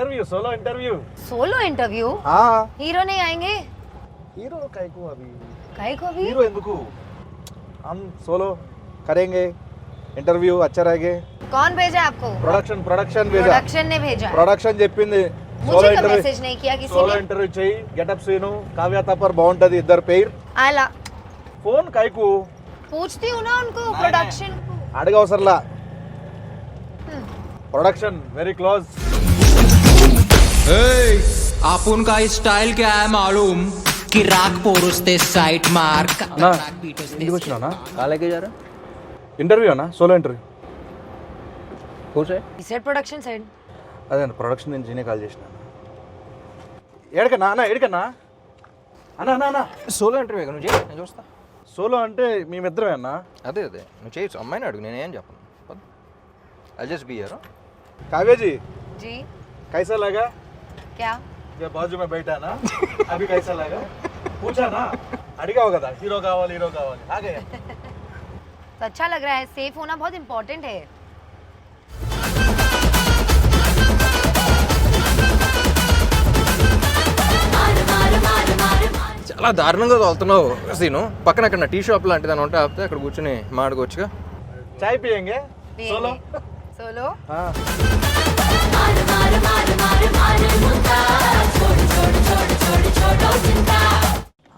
Interview solo interview हाँ hero नहीं आएंगे हीरो काहे को अभी काहे को भी हीरो ఎందుకు हम सोलो करेंगे इंटरव्यू अच्छा रहेगा कौन भेजा आपको प्रोडक्शन भेजा प्रोडक्शन ने भेजा ప్రొడక్షన్ చెప్పింది मुझे तो मैसेज नहीं किया किसी సోలో ने ఇంటర్వ్యూ చేయి గెటప్ సీను కావ్య తపర్ బాగుంటది ఇద్దరు పేర్ आला ఫోన్ కైకు पूछती हूँ ना उनको प्रोडक्शन అడగవసరలా प्रोडक्शन वेरी क्लोज आपण का स्टाईल क्या है मालूम कि राग पोरुस्ते साइट मार्क ना ఇంటికి వచ్చినానా कहाँ लेके जा रहा ఇంటర్వ్యూ అన్నా సోలో ఇంటర్వ్యూ खुश है he said production said అదే ప్రొడక్షన్ నుంచి నేనే కాల్ చేసిన ఏడకన్నా అన్న ఏడకన్నా అన్న అన్న అన్న సోలో ఇంటర్వ్యూ నువ్వు చేయి నేను చూస్తా సోలో అంటే మేమిద్దరమే అన్న అదే నువ్వు చేయొచ్చు అమ్మాయిని అడుగు నేనేం చెప్పను I just be here Kavya ji ji कैसा लगा क्या जब बाजू में बैठा ना अभी कैसा लगा पूछा ना అడిగావు కదా హీరో కావాలి आ गया तो अच्छा लग रहा है सेफ होना बहुत इम्पोर्टेंट है చాలా దారుణంగా తోలుతున్నావు సీను పక్కన అక్కడ టీ షాప్ లాంటిది అని ఉంటే ఆపితే అక్కడ కూర్చొని మాట్లాడుకోవచ్చుగా चाय पियेंगे सोलो सोलो हाँ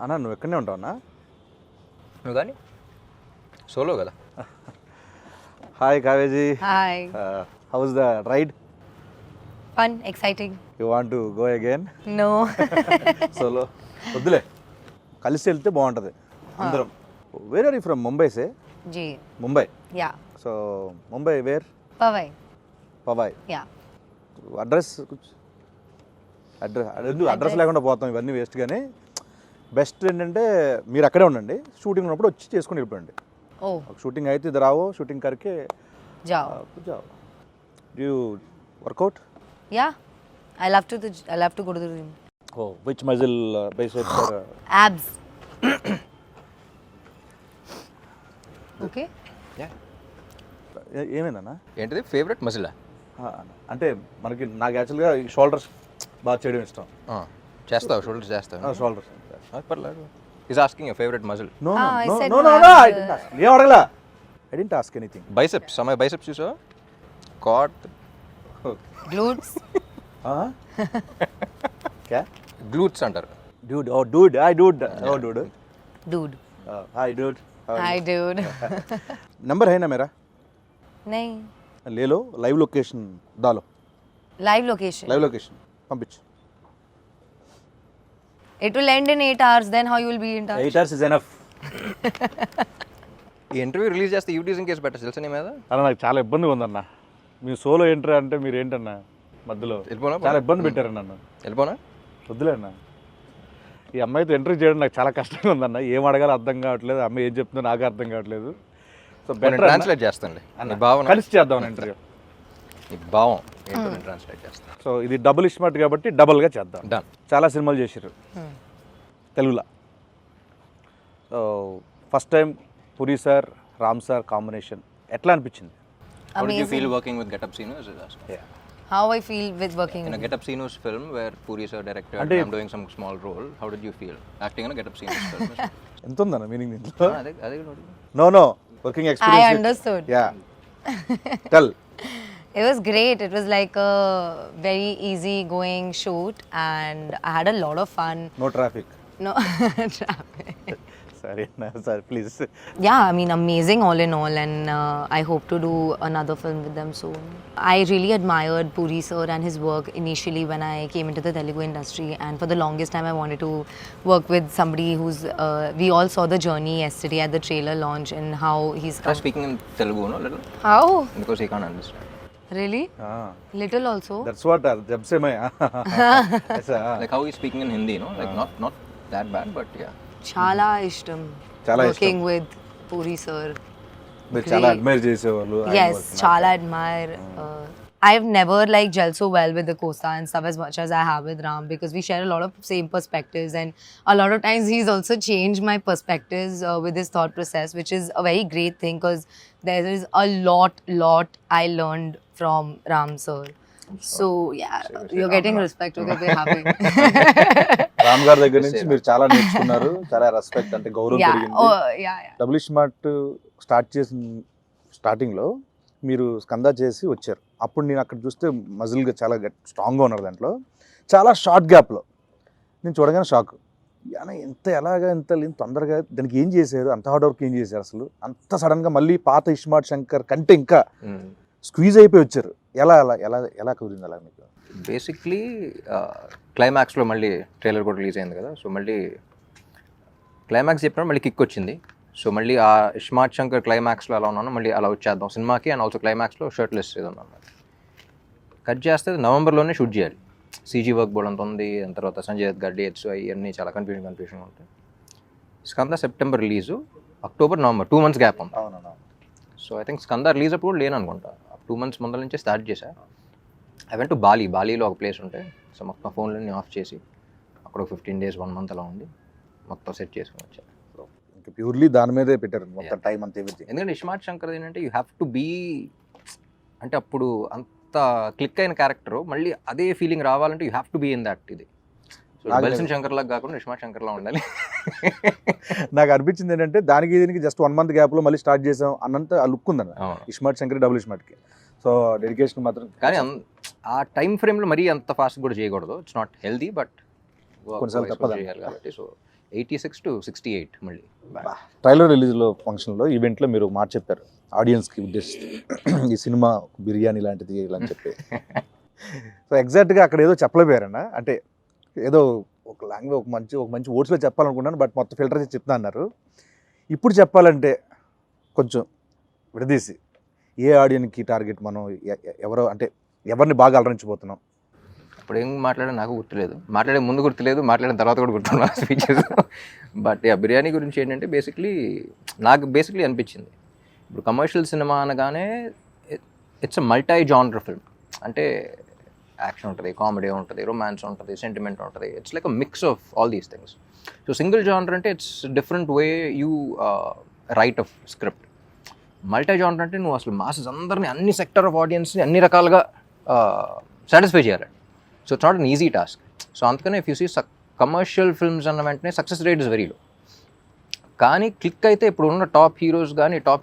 అన్న నువ్వు ఎక్కడనే ఉంటావు అన్న నువ్వు కానీ సోలో కదా హాయ్ కావేజీ hi how's the ride fun exciting you want to go again no solo వద్దులే కలిసి వెళ్తే బాగుంటుంది అందరం where are you from Mumbai సే जी ముంబై या సో ముంబై వేర్ पवई పవాయ్ या అడ్రస్ అడ్రస్ లేకుండా పోతాం ఇవన్నీ వేస్ట్ కానీ బెస్ట్ ఏంటంటే మీరు అక్కడే ఉండండి షూటింగ్ ఉన్నప్పుడు వచ్చి చేసుకుని వెళ్ళిపోండి ओ షూటింగ్ అయితే ఇద్దరు రావో షూటింగ్ కరికే जाओ जाओ डू you workout या I love to go to the gym oh which muscle biceps or abs okay ఏమైందన్నా ఏంటిది ఫేవరెట్ మజిలా అంటే మనకి నాకు యాక్చువల్గా షోల్డర్స్ బాగా చేయడం ఇష్టం చేస్తావు షోల్డర్స్ చేస్తావు షోల్డర్స్ పర్లేదు is asking your favourite muscle no I no said no no, no abs. ఏం అడగలా I didn't ask anything biceps అమ్మాయి బైసెప్స్ చూసావా కాట్ glutes क्या గ్లూట్స్ అంటారు dude oh dude hi dude oh dude dude hi dude hi dude number है ना मेरा नहीं ले लो लाइव लोकेशन डालो live location लाइव लोकेशन పంపించు it will end in 8 hours then how you will be in touch 8 hours is enough ఈ interview release చేస్తే యూటీజింగ్ case పెట్టచ్చు తెలుసా నీ మీద అలా నాకు చాలా ఇబ్బందిగా ఉందన్న మీ సోలో ఎంట్రీ అంటే మీరు ఏంటన్నా మధ్యలో వెళ్ళిపోనా చాలా ఇబ్బంది పెట్టారు నన్ను వెళ్ళిపోనా వద్దులే అన్న ఈ అమ్మాయితో ఎంట్రీ చేయడం నాకు చాలా కష్టంగా ఉందన్న ఏం అడగాలో అర్థం కావట్లేదు అమ్మాయి ఏం చెప్తుందో నాకు అర్థం కావట్లేదు సో నేను ట్రాన్స్లేట్ చేస్తాను నీ భావన కలిసి చేద్దాం ఇంటర్వ్యూ నీ భావం ఏంటో నేను ట్రాన్స్లేట్ చేస్తాను సో ఇది డబుల్ ఇస్మార్ట్ కాబట్టి డబుల్గా చేద్దాం డన్ చాలా సినిమాలు చేశారు తెలుగులో సో ఫస్ట్ టైం పురి సార్ రామ్ సార్ కాంబినేషన్ ఎట్లా అనిపించింది How did you Amazing. feel working with Get Up Sinus? how I feel with working In a Get Up Sinus film where Puri sir directed and I'm doing some small role, how did you feel acting in a Get Up Sinus film? ఎంత ఉందన్న meaning దీంట్లో అదే no no working I experience understood yeah tell it was great it was like a very easy going shoot and I had a lot of fun no traffic no traffic సరే sir please yeah I mean amazing all in all and I hope to do another film with them soon I really admired Puri sir and his work initially when I came into the Telugu industry and for the longest time I wanted to work with somebody who's we all saw the journey yesterday at the trailer launch and how he's Try speaking in Telugu, no, little, how because he can't understand. really little also that's what జబ్ సే మై Like how he's speaking in Hindi, no, like not that bad, but yeah. chala ishtam Chala working with Puri sir మీరు చాలా admire చేసేవాళ్ళు yes chala admire I've never like gelled so well with the Costa and stuff as much as I have with Ram because we share a lot of same perspectives and a lot of times he's also changed my perspectives with his thought process which is a very great thing because there is a lot I learned from Ram sir So yeah, you're getting respect. Okay, we're happy. Ram గారి దగ్గర నుంచి మీరు చాలా నేర్చుకున్నారు, చాలా respect అంటే గౌరవం Yeah. పెరిగింది. Oh yeah. Double smart start చేసిన స్టార్టింగ్లో మీరు స్కందా చేసి వచ్చారు. అప్పుడు నేను అక్కడ చూస్తే మజిల్గా చాలా స్ట్రాంగ్గా ఉన్నారు. దాంట్లో చాలా షార్ట్ గ్యాప్లో నేను చూడగానే షాక్. ఎంత ఎలాగా ఎంత తొందరగా దానికి ఏం చేశారు, అంత హార్డ్ వర్క్ ఏం చేశారు అసలు, అంత సడన్గా మళ్ళీ పాత ఇస్మార్ట్ శంకర్ కంటే ఇంకా స్క్వీజ్ అయిపోయి వచ్చారు. ఎలా ఎలా ఎలా ఎలా కుదిరింది అలా మీకు? బేసిక్లీ క్లైమాక్స్లో మళ్ళీ ట్రైలర్ కూడా రిలీజ్ అయింది కదా, సో మళ్ళీ క్లైమాక్స్ చెప్పినప్పుడు మళ్ళీ కిక్ వచ్చింది. సో మళ్ళీ ఆ ఇస్మార్ట్ శంకర్ క్లైమాక్స్లో ఎలా ఉన్నానో మళ్ళీ అలా వచ్చేద్దాం సినిమాకి. అండ్ ఆల్సో క్లైమాక్స్లో షర్ట్లెస్ ఏదో అన్నమాట. కట్ చేస్తే నవంబర్లోనే షూట్ చేయాలి. సీజీ వర్క్ బోర్డ్ అంత ఉంది, దాని తర్వాత సంజయ్ దత్ గారి డేట్స్ అవన్నీ చాలా కన్ఫ్యూజన్ ఉంటాయి. Skanda September release, October November 2 months gap ఉంది. అవునన్నా. So I think Skanda release అప్పుడు లేను అనుకుంటా. 2 months ముందర నుంచే స్టార్ట్ చేశా. ఐ వెంట్ టు బాలీలో ఒక ప్లేస్ ఉంటే, సో మొత్తం ఫోన్లన్నీ ఆఫ్ చేసి అక్కడ 15 days 1 month అలా ఉండి మొత్తం సెట్ చేసుకుని వచ్చా. ఇంకా ప్యూర్లీ దాని మీదే పెట్టారు మొత్తం టైం అంతా ఎవ్రీథింగ్. ఎందుకంటే ఇస్మార్ట్ శంకర్ ఏంటంటే యూ హ్యావ్ టు బీ, అంటే అప్పుడు అంత క్లిక్ అయిన క్యారెక్టర్ మళ్ళీ అదే ఫీలింగ్ రావాలంటే you have to be in that. ఇది సో బల్సన్ శంకర్ లాగా కాకుండా ఇస్మార్ట్ శంకర్లా ఉండాలి. నాకు అనిపించింది ఏంటంటే దీనికి జస్ట్ 1 month గ్యాప్లో మళ్ళీ స్టార్ట్ చేసాం అన్నంత ఆ లుక్ ఉందన్న ఇస్మార్ట్ శంకర్ డబుల్ ఇస్మార్ట్కి. సో డెడికేషన్ మాత్రం, కానీ ఆ టైం ఫ్రేమ్లో మరీ అంత ఫాస్ట్ కూడా చేయకూడదు. ఇట్స్ నాట్ హెల్దీ, బట్ కొన్నిసార్లు తప్పదు చేయాలి కాబట్టి. సో 86 to 68 మళ్ళీ ట్రైలర్ రిలీజ్లో ఫంక్షన్లో ఈవెంట్లో మీరు ఒక మాట చెప్పారు ఆడియన్స్కి ఉద్దేశిస్తూ, ఈ సినిమా బిర్యానీ లాంటిది ఇలా అని చెప్పి. సో ఎగ్జాక్ట్గా అక్కడ ఏదో చెప్పలేకపోయారన్న, అంటే ఏదో ఒక లాంగ్వేజ్ ఒక మంచి వర్డ్స్లో చెప్పాలనుకున్నాను, బట్ మొత్తం ఫిల్టర్ చేసి చెప్తా అన్నారు. ఇప్పుడు చెప్పాలంటే కొంచెం విడదీసి ఏ ఆడియన్కి టార్గెట్, మనం ఎవరో అంటే ఎవరిని బాగా అలరించిపోతున్నాం? ఇప్పుడు ఏం మాట్లాడా నాకు గుర్తులేదు, మాట్లాడే ముందు గుర్తులేదు, మాట్లాడిన తర్వాత కూడా గుర్తున్నాను స్పీచెస్. బట్ బిర్యానీ గురించి ఏంటంటే నాకు అనిపించింది, ఇప్పుడు కమర్షియల్ సినిమా అనగానే it's a multi genre film. అంటే యాక్షన్ ఉంటుంది, కామెడీ ఉంటుంది, రొమాన్స్ ఉంటుంది, సెంటిమెంట్ ఉంటుంది. It's like a mix of all these things. So single genre అంటే it's different way you write of script. Multi genre అంటే నువ్వు అసలు మాసెస్ అందరినీ, అన్ని సెక్టర్ ఆఫ్ ఆడియన్స్ని అన్ని రకాలుగా సాటిస్ఫై చేయాలి. So it's not an easy task. So అందుకనే if you see commercial films అన్న వెంటనే success rate is very low. కానీ క్లిక్ అయితే ఇప్పుడు ఉన్న టాప్ హీరోస్ టాప్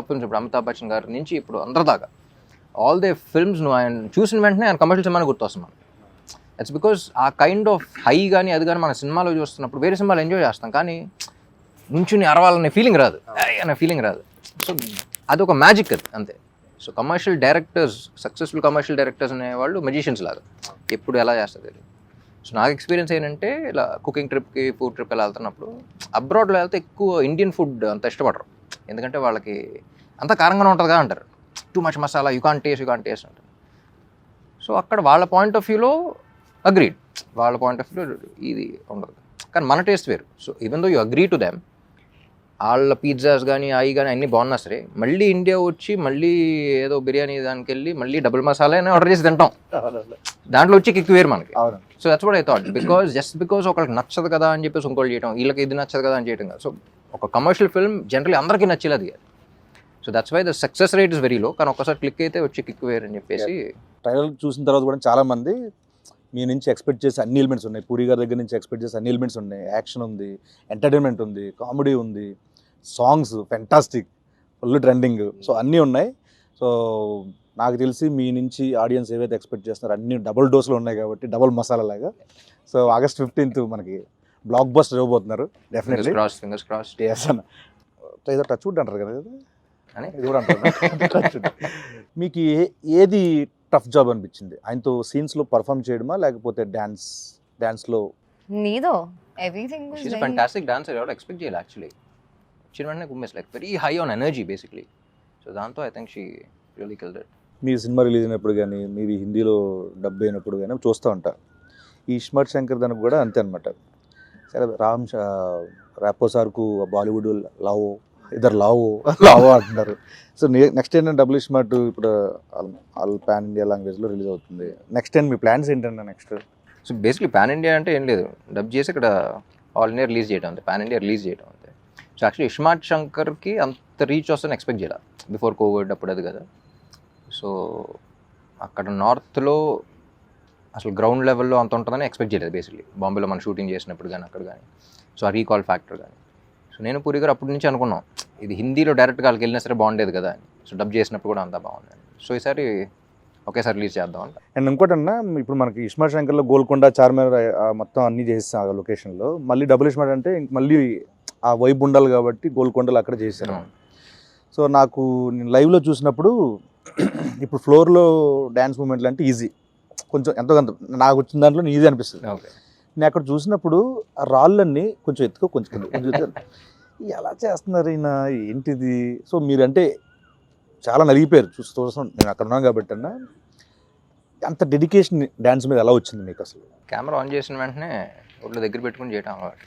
ఫిల్మ్స్, ఇప్పుడు అమితాబ్ బచ్చన్ గారి నుంచి ఇప్పుడు అందరి దాకా ఆల్ దే ఫిల్మ్స్ నువ్వు ఆయన చూసిన వెంటనే ఆయన కమర్షియల్ సినిమాని గుర్తొస్తుంది మనకి. ఇట్స్ బికాస్ ఆ కైండ్ ఆఫ్ హై కానీ అది కానీ మన సినిమాలో చూస్తున్నప్పుడు వేరే సినిమాలు ఎంజాయ్ చేస్తాం, కానీ నుంచుని అరవాలనే ఫీలింగ్ రాదు, అనే ఫీలింగ్ రాదు. సో అదొక మ్యాజిక్ అది అంతే. So commercial directors, successful commercial directors అనేవాళ్ళు మెజిషియన్స్ లాగా, ఎప్పుడు ఎలా చేస్తుంది. సో నాకు ఎక్స్పీరియన్స్ ఏంటంటే ఇలా కుకింగ్ ట్రిప్కి, ఫుడ్ ట్రిప్ ఎలా వెళ్తున్నప్పుడు, అబ్రాడ్లో వెళ్తే ఎక్కువ ఇండియన్ ఫుడ్ అంత ఇష్టపడరు, ఎందుకంటే వాళ్ళకి అంత కారంగానే ఉంటుందిగా అంటారు, too much masala, you can't taste అంటారు. సో అక్కడ వాళ్ళ పాయింట్ ఆఫ్ వ్యూలో అగ్రీడ్, వాళ్ళ పాయింట్ ఆఫ్ వ్యూలో ఇది ఉండదు, కానీ మన టేస్ట్ వేరు. So even though you agree to them, వాళ్ళ పిజ్జాస్ కానీ అవి కానీ అన్నీ బాగున్నా సరే, మళ్ళీ ఇండియా వచ్చి మళ్ళీ ఏదో బిర్యానీ దానికి వెళ్ళి మళ్ళీ డబుల్ మసాలా అని ఆర్డర్ చేసి తింటాం, దాంట్లో వచ్చి కిక్ వేరు మనకి. So that's what I thought, because ఒకరికి నచ్చదు కదా అని చెప్పేసి ఇంకోటి చేయడం, వీళ్ళకి ఇది నచ్చదు కదా అని చేయడం కాదు. సో ఒక కమర్షియల్ ఫిల్మ్ జనరల్లీ అందరికీ నచ్చేది కాదు. So that's why the success rate is very low, కానీ ఒకసారి క్లిక్ అయితే వచ్చి కిక్ వేరు అని చెప్పేసి. ట్రైలర్ చూసిన తర్వాత కూడా చాలామంది మీ నుంచి ఎక్స్పెక్ట్ చేసే అన్ని ఎలిమెంట్స్ ఉన్నాయి, పూరి గారి దగ్గర నుంచి ఎక్స్పెక్ట్ చేసే అన్ని ఎలిమెంట్స్ ఉన్నాయి, యాక్షన్ ఉంది, ఎంటర్టైన్మెంట్ ఉంది, కామెడీ ఉంది, songs fantastic, full trending, so అన్నీ ఉన్నాయి. సో నాకు తెలిసి మీ నుంచి ఆడియన్స్ ఏవైతే ఎక్స్పెక్ట్ చేస్తున్నారో అన్ని డబుల్ డోస్లో ఉన్నాయి కాబట్టి, డబుల్ మసాలా లాగా. సో August 15th మనకి బ్లాక్ బస్టర్ ఇవ్వబోతున్నారు డెఫినెట్లీ. Fingers crossed. ఏదో టచ్ వుడ్ అంటారు కదా, ఇది కూడా అంటారు. మీకు ఏది టఫ్ జాబ్ అనిపించింది? ఆయనతో సీన్స్లో పర్ఫామ్ చేయడమా, లేకపోతే డాన్స్లో? Neither. Everything was She's a very... fantastic dancer. I would expect jail actually. She went like very high on energy basically. So దాంతో I think she really killed it. Me cinema release అయినప్పుడు కానీ, మీవి హిందీలో dub అయినప్పుడు కానీ చూస్తూ ఉంటా. ఈ ఇస్మార్ట్ శంకర్ దానికి కూడా అంతే అనమాట. సరే ర్యాపో సార్కు బాలీవుడ్ లావో ఇద్దరు లావో అంటున్నారు. సో నెక్స్ట్ ఏంటంటే డబుల్ ఇస్మార్ట్ ఇప్పుడు ఆల్ పాన్ ఇండియా లాంగ్వేజ్లో రిలీజ్ అవుతుంది. నెక్స్ట్ టైం మీ ప్లాన్స్ ఏంటంటే next? So basically pan India అంటే ఏం లేదు, డబ్ చేసి ఇక్కడ ఆల్ ఇండియా రిలీజ్ చేయడం అంతే, పాన్ ఇండియా రిలీజ్ చేయడం అంతే. సో యాక్చువల్లీ ఇస్మార్ట్ శంకర్కి అంత రీచ్ వస్తుందని ఎక్స్పెక్ట్ చేయాలి బిఫోర్ కోవిడ్ అప్పుడు, అది కదా. సో అక్కడ నార్త్లో అసలు గ్రౌండ్ లెవెల్లో అంత ఉంటుందని ఎక్స్పెక్ట్ చేయలేదు బేసిక్లీ. బాంబేలో మనం షూటింగ్ చేసినప్పుడు కానీ అక్కడ కానీ, సో ఆ రీకాల్ ఫ్యాక్టర్ కానీ. సో నేను పూరి గారు అప్పటి నుంచి అనుకున్నాం ఇది హిందీలో డైరెక్ట్గా వాళ్ళకి వెళ్ళినా సరే బాగుండేది కదా అని. సో డబ్ చేసినప్పుడు కూడా అంతా బాగుంది. సో ఈసారి ఒకేసారి రిలీజ్ చేద్దాం అంట. అండ్ ఇంకోటి అన్న, ఇప్పుడు మనకి ఇస్మార్ట్ శంకర్లో గోల్కొండ, చార్మినార్ మొత్తం అన్నీ చేస్తాం ఆ లొకేషన్లో. మళ్ళీ డబుల్ ఇస్మార్ట్ అంటే ఇంక మళ్ళీ ఆ వైబ్ ఉండాలి కాబట్టి గోల్కొండలు అక్కడ చేశారు. సో నాకు నేను లైవ్లో చూసినప్పుడు ఇప్పుడు ఫ్లోర్లో డ్యాన్స్ మూమెంట్లు అంటే ఈజీ, కొంచెం ఎంతో కొంత నాకు వచ్చిన దాంట్లో ఈజీ అనిపిస్తుంది. ఓకే, నేను అక్కడ చూసినప్పుడు ఆ రాళ్ళన్నీ కొంచెం ఎత్తుకో కొంచెం ఎలా చేస్తున్నారు ఈయన, ఏంటిది? సో మీరంటే చాలా నలిగిపోయారు చూస్తాం, నేను అక్కడ ఉన్నాను కాబట్టి అన్న. అంత డెడికేషన్ డ్యాన్స్ మీద ఎలా వచ్చింది మీకు అసలు? కెమెరా ఆన్ చేసిన వెంటనే ఒళ్ళు దగ్గర పెట్టుకుని చేయటం అలవాటు.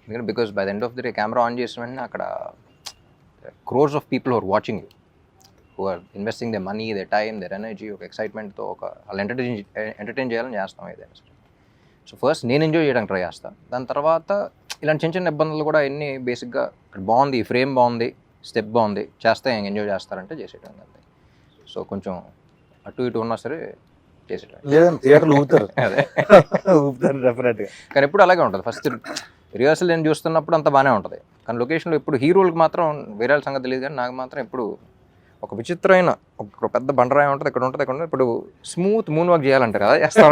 ఎందుకంటే because by the end of the day camera on చేసిన వెంటనే అక్కడ crores of people who are watching you, who are investing the money, the time, their energy, ఒక ఎక్సైట్మెంట్తో వాళ్ళు ఎంటర్టైన్ చేయాలని చేస్తాం ఏదైనా సరే. సో ఫస్ట్ నేను ఎంజాయ్ చేయడానికి ట్రై చేస్తాను. దాని తర్వాత ఇలాంటి చిన్న చిన్న ఇబ్బందులు కూడా ఎన్ని బేసిక్గా ఇక్కడ బాగుంది, ఫ్రేమ్ బాగుంది, స్టెప్ బాగుంది, చేస్తే ఎంజాయ్ చేస్తారంటే చేసేయడం అంతే. సో కొంచెం అటు ఇటు ఉన్నా సరే చేసేయడం. లేదంటే థియేటర్లు ఊపుతారు, అదే ఊపుతారు డెఫినెట్గా. కానీ ఎప్పుడు అలాగే ఉంటుంది. ఫస్ట్ రిహర్సల్ నేను చూస్తున్నప్పుడు అంత బాగానే ఉంటుంది, కానీ లొకేషన్లో ఇప్పుడు హీరోలకు మాత్రం వేరే సంగతి తెలియదు, కానీ నాకు మాత్రం ఎప్పుడు ఒక విచిత్రమైన ఒక పెద్ద బండరాయి ఉంటుంది, ఇక్కడ ఉంటుంది, ఇక్కడ ఉంటుంది. ఇప్పుడు స్మూత్ మూన్ వాక్ చేయాలంటారు కదా, చేస్తాం.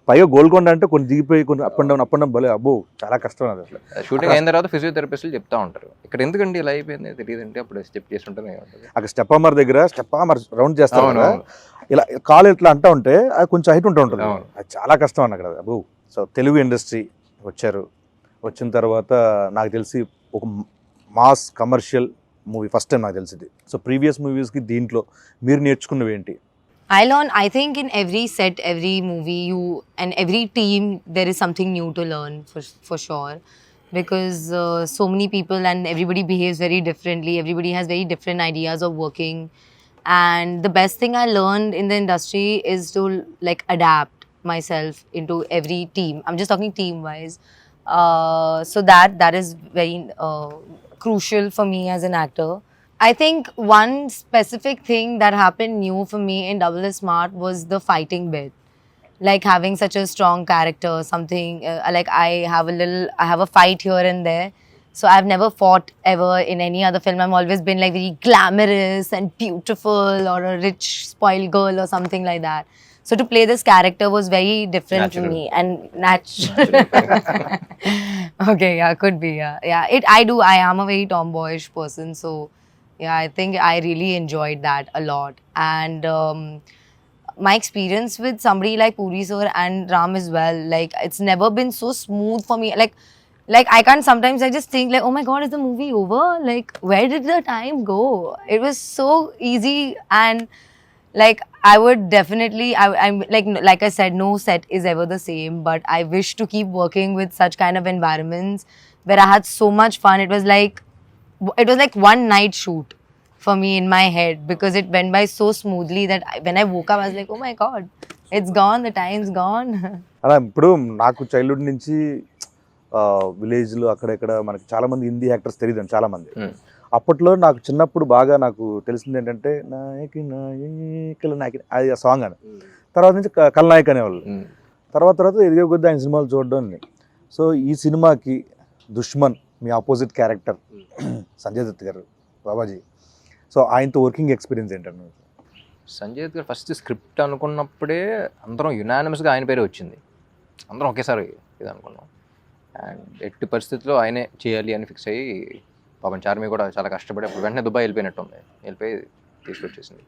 పైగా గోల్కొండ అంటే కొన్ని దిగిపోయి కొన్ని అప్ అండ్ డౌన్ భలే అబ్బో చాలా కష్టం అది అసలు. షూటింగ్ అయిన తర్వాత ఫిజియోథెరపిస్టులు చెప్తా ఉంటారు ఇక్కడ ఎందుకండి ఇలా అయిపోయింది తెలియదంటే అప్పుడు స్టెప్ చేస్తుంటేనే ఉంటుంది. అక్కడ స్టెప్ అమర్ దగ్గర స్టెప్ అమర్ రౌండ్ చేస్తారు కదా, ఇలా కాలు ఇట్లా అంటా ఉంటే అది కొంచెం హైట్ ఉంటూ ఉంటుంది, అది చాలా కష్టం అన్న అక్కడ అబ్బో. సో తెలుగు ఇండస్ట్రీ వచ్చారు, వచ్చిన తర్వాత నాకు తెలిసి ఒక mass commercial movie first time నాకు తెలిసింది. సో ప్రీవియస్ మూవీస్కి దీంట్లో మీరు నేర్చుకున్నవి ఏంటి? I think in every set, every movie, and every team, there is something new to learn for sure. Because so many people and everybody behaves very differently. Everybody has very different ideas of working. And the best thing I learned in the industry is to like adapt myself into every team. I'm just talking team wise. So that is very crucial for me as an actor. I think one specific thing that happened new for me in Double is Smart was the fighting bit. Like having such a strong character, something like I have a fight here and there. So I've never fought ever in any other film. I've always been like very glamorous and beautiful or a rich spoiled girl or something like that. So to play this character was very different to me and natural. Okay, yeah, could be, yeah. I am a very tomboyish person, so yeah, I think I really enjoyed that a lot. And my experience with somebody like Puri sir and Ram as well, like it's never been so smooth for me. Like I can't, sometimes I just think like, oh my god, is the movie over? Like where did the time go? It was so easy, and like I would definitely, I'm like I said, no set is ever the same, but I wish to keep working with such kind of environments where I had so much fun. It was like one night shoot for me in my head, because it went by so smoothly that when I woke up I was like, oh my god, it's gone, the time's gone. అలా ఇప్పుడు నాకు childhood నుంచి విలేజ్లో అక్కడెక్కడ మనకి చాలామంది Hindi actors తెలియదు చాలామంది. అప్పట్లో నాకు చిన్నప్పుడు బాగా నాకు తెలిసింది ఏంటంటే నాయకి నాయకుల నాయకి అది ఆ సాంగ్ అని, తర్వాత నుంచి కల్నాయక్ అనేవాళ్ళు. తర్వాత ఎదిగే కొద్ది ఆయన సినిమాలు చూడడం. సో ఈ సినిమాకి దుష్మన్ మీ ఆపోజిట్ క్యారెక్టర్ సంజయ్ దత్ గారు, బాబాజీ, సో ఆయనతో వర్కింగ్ ఎక్స్పీరియన్స్ ఏంటంటే? సంజయ్ దత్ గారు ఫస్ట్ స్క్రిప్ట్ అనుకున్నప్పుడే అందరం యునానిమస్గా ఆయన పేరే వచ్చింది, అందరం ఒకేసారి ఇది అనుకున్నాం. అండ్ ఎట్టి పరిస్థితుల్లో ఆయనే చేయాలి అని ఫిక్స్ అయ్యి, పాపం చార్మి కూడా చాలా కష్టపడి అప్పుడు వెంటనే దుబాయ్ వెళ్ళిపోయి తీసుకొచ్చేసింది.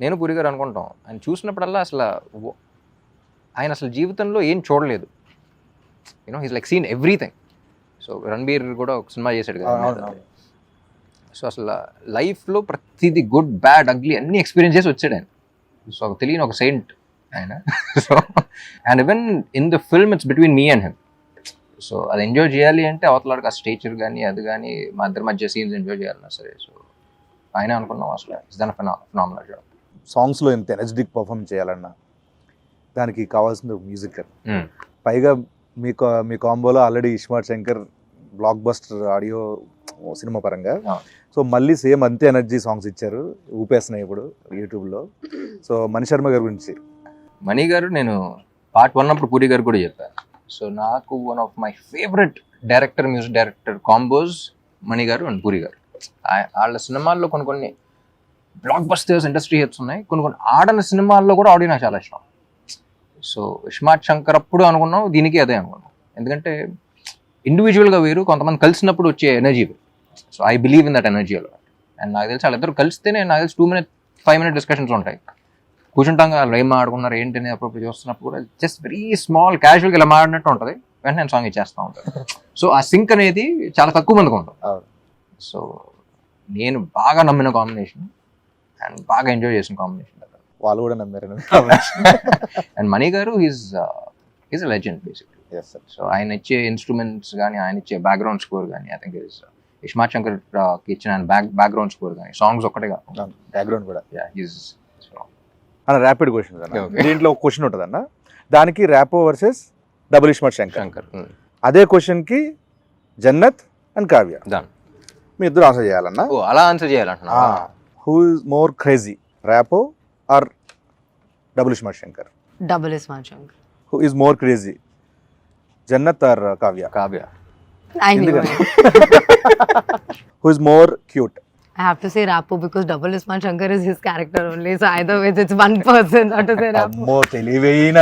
నేను పూరి గారు అనుకుంటాం, ఆయన చూసినప్పుడల్లా ఆయన అసలు జీవితంలో ఏం చూడలేదు, you know he's like seen everything. So Ranbir కూడా ఒక సినిమా చేశాడు కదా, సో అసలు లైఫ్లో ప్రతిదీ గుడ్ బ్యాడ్ అగ్లీ అన్ని ఎక్స్పీరియన్స్ చేసి వచ్చాడు ఆయన. సో తెలియని ఒక సెయింట్ ఆయన. So and even in the film it's between me and him. So అది ఎంజాయ్ చేయాలి అంటే అవతలాడికి ఆ స్టేచర్ కానీ అది కానీ మా ఇద్దరి మధ్య సీన్స్ ఎంజాయ్ చేయాలన్నా సరే, సో ఆయన అనుకున్నాం అసలు ఇట్స్ దన్ ఫినామినల్ జాబ్. సాంగ్స్లో ఇంత ఎనర్జెటిక్ పర్ఫార్మ్ చేయాలన్నా దానికి కావాల్సిన మ్యూజిక్. పైగా మీ కాంబోలో already iSmart Shankar blockbuster audio cinema పరంగా. ఆ. సో మళ్ళీ సేమ్ అంతే ఎనర్జీ సాంగ్స్ ఇచ్చారు, ఊపేస్తున్నాయి ఇప్పుడు యూట్యూబ్లో. సో మణి శర్మ గారి గురించి. మణి గారు నేను పార్ట్ 1 అప్పుడు పూరి గారు కూడా చెప్పాను. సో నాకు one of my favourite director, music director combos Mani garu and puri గారు. వాళ్ళ సినిమాల్లో కొన్ని బ్లాక్ బస్టర్స్, ఇండస్ట్రీ హిట్స్ ఉన్నాయి. కొన్ని ఆడని సినిమాల్లో కూడా ఆడియో నాకు చాలా ఇష్టం. సో ఇస్మార్ట్ శంకర్ అప్పుడు అనుకున్నాం, దీనికి అదే అనుకున్నాం. ఎందుకంటే ఇండివిజువల్గా వేరు, కొంతమంది కలిసినప్పుడు వచ్చే ఎనర్జీ వేరు. So I believe in that energy అలా. అండ్ నాకు తెలిసి వాళ్ళిద్దరు కలిస్తేనే నాకు తెలిసి 2-5 minute డిస్కషన్స్ ఉంటాయి. కూర్చుంటాం కదా, వాళ్ళు ఏం ఆడుకున్నారు ఏంటి అని అప్పుడు చూస్తున్నప్పుడు కూడా జస్ట్ వెరీ స్మాల్ క్యాజువల్గా ఇలా మాడినట్టు ఉంటుంది. వెంటనే నేను సాంగ్ ఇచ్చేస్తూ ఉంటాను. సో ఆ సింక్ అనేది చాలా తక్కువ మందికి ఉంటుంది. సో నేను బాగా నమ్మిన కాంబినేషన్ అండ్ బాగా ఎంజాయ్ చేసిన కాంబినేషన్. వాళ్ళు కూడా నమ్మారు. అండ్ మణి గారు is a legend basically. So ఆయన ఇచ్చే ఇన్స్ట్రుమెంట్స్ కానీ, ఆయన ఇచ్చే బ్యాక్గ్రౌండ్ స్కోర్ కానీ, I think is iSmart Shankar ఇచ్చిన ఆయన బ్యాక్గ్రౌండ్ స్కోర్ కానీ, సాంగ్స్ ఒక్కటే కాదు, బ్యాక్గ్రౌండ్ కూడా. ఈజ్ అన్న ర్యాపిడ్ క్వశ్చన్ అన్న. దీంట్లో ఒక క్వశ్చన్ ఉంటుంది అన్న, దానికి ర్యాపో వర్సెస్ డబుల్ ఇస్మార్ట్ శంకర్. అదే క్వశ్చన్కి జన్నత్ అండ్ కావ్య, మీ ఇద్దరు ఆన్సర్ చేయాలన్నా. ఓ అలా ఆన్సర్ చేయాలంటున్నా. Who is more crazy, Rapo or double iSmart Shankar? Double Ismail Shankar. Who is more crazy, Jannat or Kavya? Kavya. I knew it. Who is more cute? I have to say Rapo because Double Ismail Shankar is his character only. So either way, it's one person. Not to say Rapo. అమ్మో తెలివైన.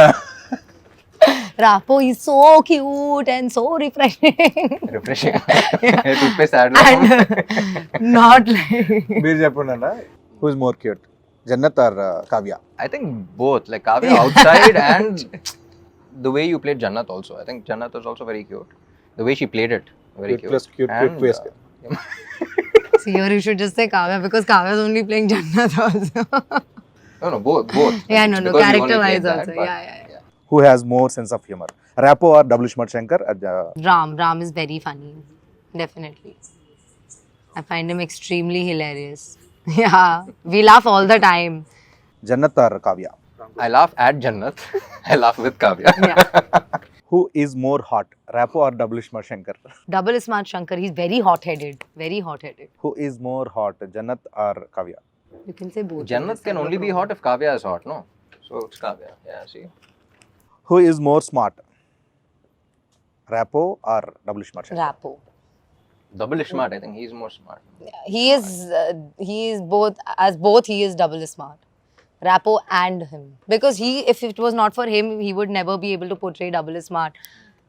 Rapo is so cute and so refreshing. Refreshing. And not like. మీరు చెప్పండి అన్న, who is more cute, Jannat or Kavya? I think both, like Kavya outside and the way you played Jannat also. I think Jannat was also very cute. The way she played it, very Cute plus cute, And, cute plus See, here you should just say Kavya because Kavya is only playing Jannat also. no, both. Yeah, It's no, because you only character played wise that, also. but- Yeah. Who has more sense of humor, Rapo or double Ismaart Shankar? Ram is very funny. Definitely. I find him extremely hilarious. Yeah. We laugh all the time. Jannat or Kavya? I laugh at Jannat. I laugh with Kavya. Yeah. Who is more hot, Rapo or double Ismaart Shankar? Double Ismail Shankar, he's very hot-headed. Very hot-headed. Who is more hot, Jannat or Kavya? You can say both. Jannat can only be hot if Kavya is hot, no? So it's Kavya. Yeah, see. Who is more smart, Rapo or double Ismaart Shankar? Rapo. Double smart. I think he's more smart. He is both. As both, he is double smart. Rapo and him, because if it was not for him, he would never be able to portray double smart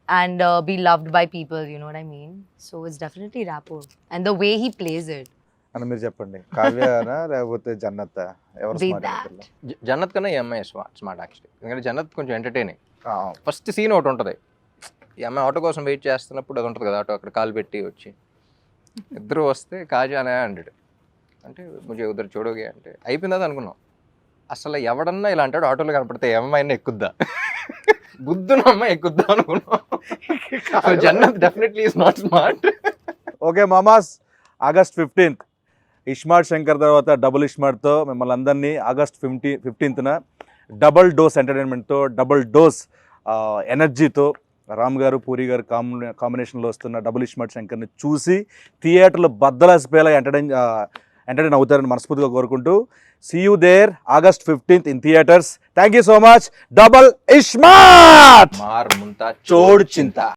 and be loved by people. You know what I mean? So it's definitely Rapo, and the way he plays it. అని మీరు చెప్పండి, కావ్యనా లేకపోతే జన్నత్? ఎవరు Be smart? that. Jannat కన్నా ఈ అమ్మాయి smart actually. ఎందుకంటే జన్నత్ కొంచెం ఎంటర్టైనింగ్. ఫస్ట్ సీన్ ఒకటి ఉంటుంది, ఈ అమ్మాయి ఆటో కోసం వెయిట్ చేస్తున్నప్పుడు అది ఉంటుంది కదా, ఆటో అక్కడ కాలు పెట్టి వచ్చి ఇద్దరు వస్తే కాజానే అంటాడు, అంటే కొంచెం ఉద్దరు చూడోగే అంటే అయిపోయిందా అనుకున్నాం. అసలు ఎవడన్నా ఇలా అంటాడు ఆటోలో కనపడితే ఏమైనా ఎక్కుద్దా, బుద్ధున అమ్మాయి ఎక్కుద్దా అనుకున్నాం. Jannat definitely is not smart. Okay మామాస్, ఆగస్ట్ 15th ఇస్మార్ట్ శంకర్ తర్వాత డబుల్ ఇస్మార్ట్తో మిమ్మల్ని అందరినీ ఆగస్ట్ 15th డబుల్ డోస్ ఎంటర్టైన్మెంట్తో, డబుల్ డోస్ ఎనర్జీతో రామ్ గారు పూరి గారు కాంబినేషన్లో వస్తున్న డబుల్ ఇస్మార్ట్ శంకర్ని చూసి థియేటర్లో బద్దలసిపోయేలా ఎంటర్టైన్ అవుతారని మనస్ఫూర్తిగా కోరుకుంటూ, see you there August 15th in theatres. Thank you so much. Double iSmart మార్ ముంతా చోడ్ చింత.